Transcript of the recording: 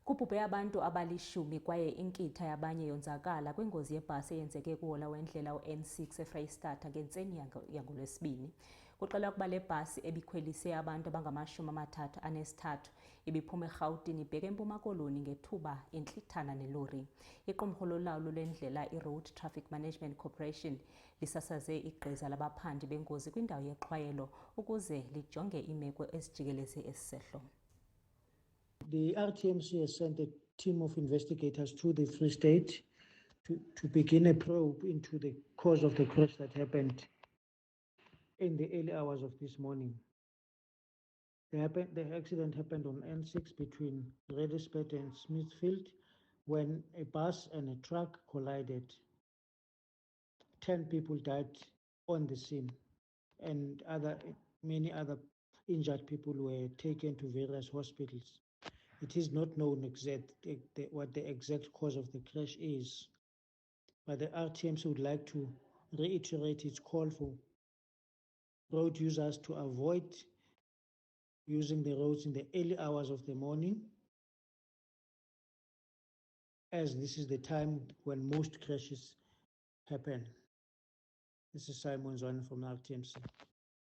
Kubhubhe abantu abalishumi kwaye inkitha yabanye yonzakala kwingozi yebhasi eyenzeke kuhola wendlela u-N6 eFreyistata ngentseni yangoLwesibini. Kuxela ukuba le bhasi ebikhwelise abantu abangama-33 ibiphuma eRhawutini ibheke eMpuma Koloni ngethuba intlithana nelori. Iqumrhu lolawulo lendlela i-Road Traffic Management Corporation lisasaze igqiza labaphandi bengozi kwindawo yeqhwayelo ukuze lijonge imeko ezijikeleze esi sehlo. The RTMC has sent a team of investigators to the Free State to begin a probe into the cause of the crash that happened in the early hours of this morning. The accident happened on N6 between Redespet and Smithfield when a bus and a truck collided. 10 people died on the scene, and many other injured people were taken to various hospitals. It is not known what the exact cause of the crash is, but the RTMC would like to reiterate its call for road users to avoid using the roads in the early hours of the morning, as this is the time when most crashes happen. This is Simon Zwane from the RTMC.